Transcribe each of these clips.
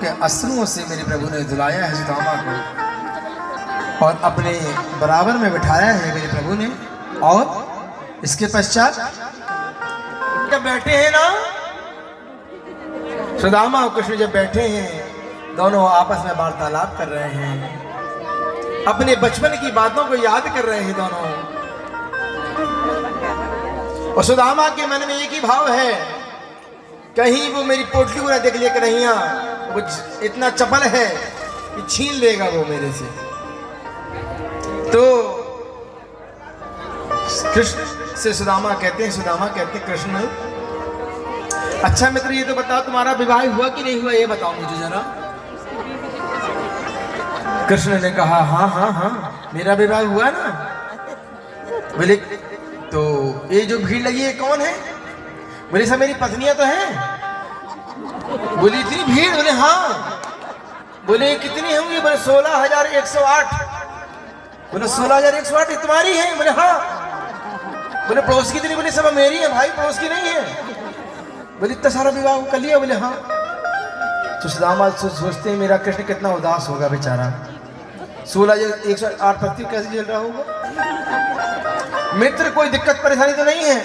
के अश्रुओं से मेरे प्रभु ने धुलाया है सुदामा को और अपने बराबर में बिठाया है मेरे प्रभु ने। और इसके पश्चात जब बैठे हैं ना, सुदामा और कृष्ण जब बैठे हैं, दोनों आपस में वार्तालाप कर रहे हैं, अपने बचपन की बातों को याद कर रहे हैं दोनों। और सुदामा के मन में एक ही भाव है, कहीं वो मेरी पोटली को ना देख ले कन्हैया, वो इतना चपल है कि छीन लेगा वो मेरे से। तो कृष्ण से सुदामा कहते हैं कृष्ण, अच्छा मित्र ये तो बताओ तुम्हारा विवाह हुआ कि नहीं हुआ, ये बताओ मुझे जरा। कृष्ण ने कहा हाँ हाँ हाँ मेरा विवाह हुआ ना। बोले तो ये जो भीड़ लगी है कौन है? बोले सब मेरी पत्नियां तो हैं। बोली इतनी भीड़? बोले हाँ। बोले कितनी होंगी? बोले 16,108। बोले 16,108 तुम्हारी है? बोले हाँ। बोले पड़ोस की कितनी? बोले सब मेरी है भाई, पड़ोस की नहीं है। बोले इतना सारा विवाह कर लिया? बोले हाँ। तो सुदामा सोचते हैं मेरा कृष्ण कितना उदास होगा बेचारा, 16,108 पति कैसे झेल रहा होगा। मित्र कोई दिक्कत परेशानी तो नहीं है?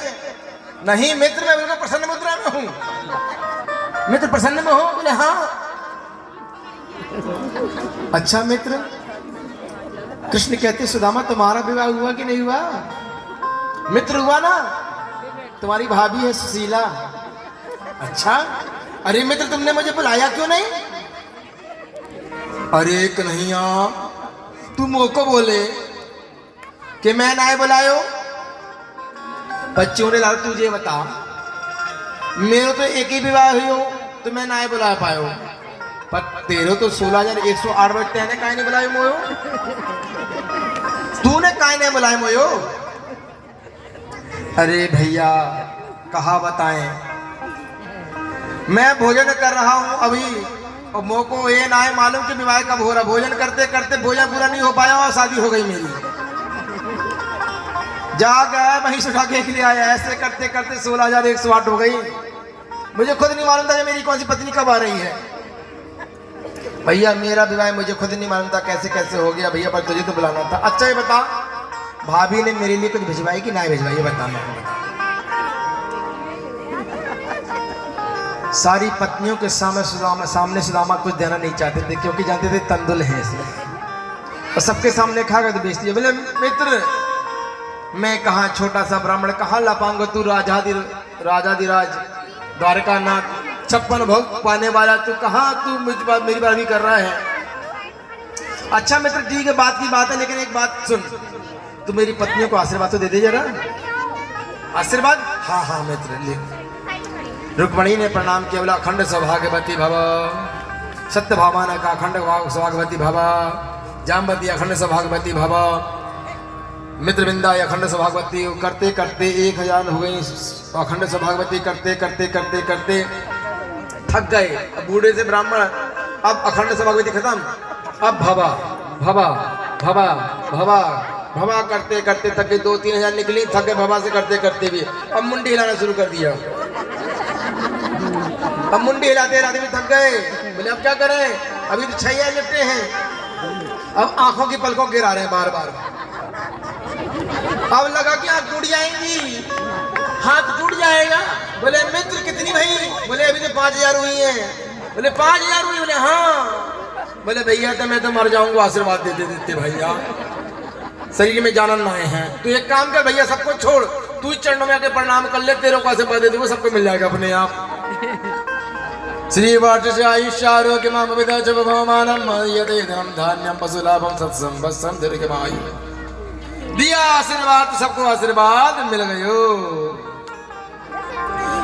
नहीं मित्र मैं बिल्कुल प्रसन्न मुद्रा में हूं। मित्र प्रसन्न में हो? बोले हाँ। अच्छा मित्र, कृष्ण कहते सुदामा तुम्हारा विवाह हुआ कि नहीं हुआ? मित्र हुआ ना, तुम्हारी भाभी है सुशीला। अच्छा, अरे मित्र तुमने मुझे बुलाया क्यों नहीं? अरे कन्हैया तुम मोको बोले कि मैं ना बुलायो। बच्चों ने लाल तुझे बता, मेरे तो एक ही विवाह हुई हो तो मैं ना बुला पायो, पर तेरे तो 16,108 बच्चे ने काहे नहीं बुलाए मोयो? तूने काहे नहीं बुलाए मोयो? अरे भैया कहा बताएं, मैं भोजन कर रहा हूं अभी और मोको ये ना है मालूम कि विवाह कब हो रहा। भोजन करते करते भोजन पूरा नहीं हो पाया और शादी हो गई मेरी। जा गया वहीं सुखा के लिए आया, ऐसे करते करते 16,108 हो गई। मुझे खुद नहीं मालूम था कि मेरी कौन सी पत्नी कब आ रही है। भैया मेरा विवाह मुझे खुद नहीं मालूम था कैसे कैसे हो गया भैया, पर तुझे तो बुलाना था। अच्छा ये बता भाभी ने मेरे लिए कुछ भिजवाई कि नहीं भिजवाई, ये बता मेरे को बता। सारी पत्नियों के सामने सुदामा कुछ देना नहीं चाहते थे, क्योंकि जानते थे तंदुल है इसलिए, और सबके सामने खाकर तो बेचती है। बोले मित्र मैं कहाँ छोटा सा ब्राह्मण, कहाँ लपाऊंगा, तू राजाधिराज द्वारका नाथ 56 भोग पाने वाला, तू कहाँ तू मेरी बात भी कर रहा है। अच्छा मित्र ठीक है बात की बात है, लेकिन एक बात सुन, तू मेरी पत्नियों को आशीर्वाद तो दे दे जरा। आशीर्वाद? हाँ हाँ मित्र ले। रुक्मणी ने प्रणाम किया, बोला अखंड सौभाग्यवती भव, सत्यभामा का अखंड सौभाग्यवती भव, जामवती अखंड सौभाग्यवती भव, मित्रविंदा अखंड सौभाग्यवती। करते करते 1,000 हो गई अखंड सौभाग्यवती, करते करते करते करते थक गए। अब बूढ़े से ब्राह्मण, अब अखंड सौभाग्यवती खत्म, अब भवा भवा भवा भवा भवा करते करते थक गए। 2-3 निकली, थक गए भवा से करते करते भी। अब मुंडी हिलाना शुरू कर दिया, अब मुंडी हिलाते हिलाते भी थक गए। बोले अब क्या करें, अभी तो 6 निपटे हैं, अब आंखों की पलकों गिरा रहे हैं बार बार। अब लगा कि आंख टूट जाएंगी, हाथ टूट जाएगा। बोले मित्र कितनी भाई? बोले अभी तो 5,000 हुई है। बोले 5,000 हुई? बोले हाँ। बोले भैया तो मैं तो मर जाऊंगा, आशीर्वाद देते देते भैया, शरीर में जानन आए हैं। तू एक काम कर भैया, सबको छोड़, तू चरणों में आके प्रणाम कर ले, तेरे को आशीर्वाद दे दूंगा, सबको मिल जाएगा अपने आप। श्री वाचस्य आयुष्य आरोग्य माम विदा च भवमानम यते धनम धान्यम पशुलाभम सत्संबत्सम दीर्घमायु। दिया आशीर्वाद, सबको आशीर्वाद मिल गयो।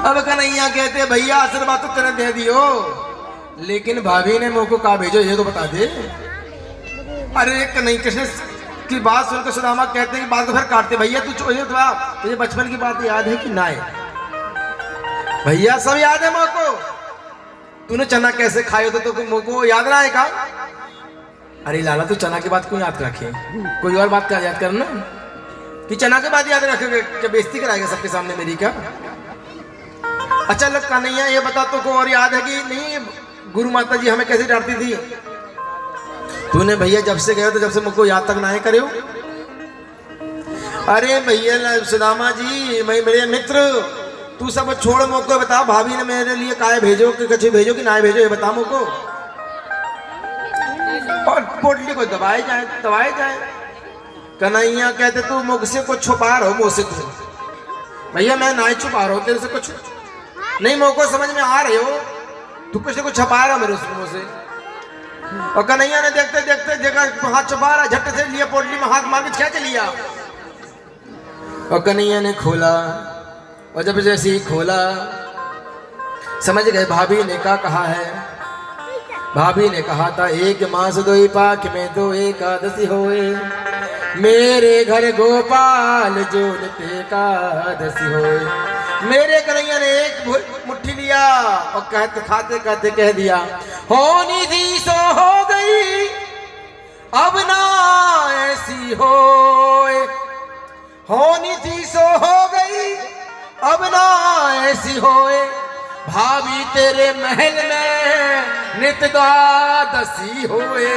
अब कन्हैया कहते भैया आशीर्वाद तो तेने दे दियो, लेकिन भाभी ने मुझको कहा भेजो ये तो बता दे। अरे कन्हैया कृष्ण की बात सुनकर सुदामा कहते हैं कि बात को फिर काटते, भैया तुझे बचपन की बात याद है कि ना? भैया सब याद है मुझको। तूने चना कैसे खाए तो मुझको याद ना है का? अरे लाला तू चना की बात क्यों याद रखे, कोई और बात का याद करना कि चना की बात याद रखोगे क्या? बेइज्जती कराएगा सबके सामने मेरी क्या? अच्छा लग कन्हैया ये बता तो को और याद है कि नहीं? गुरु माता जी हमें कैसे डांटती थी, तूने भैया जब से गए तो जब से मुझको याद तक ना है करे। अरे भैया सुदामा जी, मैं मेरे मित्र, तू सब छोड़, मुझको बता भाभी ने मेरे लिए काय भेजो कि कछु भेजो कि ना भेजो, ये बता मुझको। और पोटली को दबाए जाए। कन्हैया कहते तू मुझसे कुछ छुपा रहो, मुझसे तू। भैया मैं ना छुपा रहा हूँ तेरे से कुछ, नहीं मुझको समझ में आ रहे हो, तू कुछ न कुछ छुपा रहा मेरे मुझसे। और कन्हैया ने देखते देखते जगह हाथ छुपा रहा, झट से लिया पोटली में हाथ मार के खींच लिया। और कन्हैया ने खोला, और जब जैसे ही खोला समझ गए भाभी ने क्या कहा है। भाभी ने कहा था, एक मास दो पाक में दो एकादशी होए, मेरे घर गोपाल जोड़ते एकादशी होए। मेरे कन्हैया ने एक मुट्ठी लिया और कहते खाते खाते कह दिया, होनी थी सो हो गई, अब ना ऐसी होए। होनी थी सो हो गई, अब ना ऐसी होए। भाभी तेरे महल में नित्य द्वादशी होए।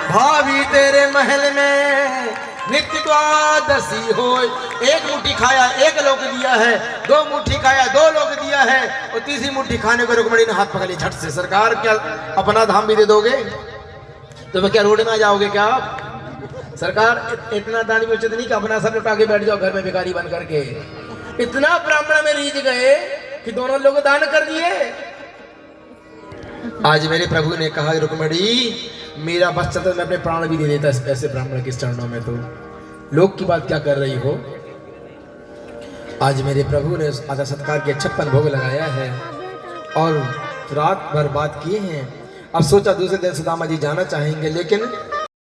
भाभी तेरे महल में नित्य द्वादशी होए। एक मुट्ठी खाया एक लोग दिया है, दो मुट्ठी खाया दो लोग दिया है, और तीसरी मुट्ठी खाने को रुक्मणी ने हाथ पकड़ लिया झट से। सरकार क्या अपना धाम भी दे दोगे तो क्या रोड में आ जाओगे क्या आप? सरकार इतना दान भी उचित नहीं कि अपना सब लुटा के बैठ जाओ घर में भिखारी बन करके। इतना ब्राह्मण में रीझ गए कि दोनों लोग दान कर दिए। आज मेरे प्रभु ने कहा, रुक्मणी मेरा बस चलता मैं अपने प्राण भी दे देता ऐसे ब्राह्मण के चरणों में, तो लोग की बात क्या कर रही हो। आज मेरे प्रभु ने आदर सत्कार के 56 भोग लगाया है और रात भर बात किए हैं। अब सोचा दूसरे दिन सुदामा जी जाना चाहेंगे, लेकिन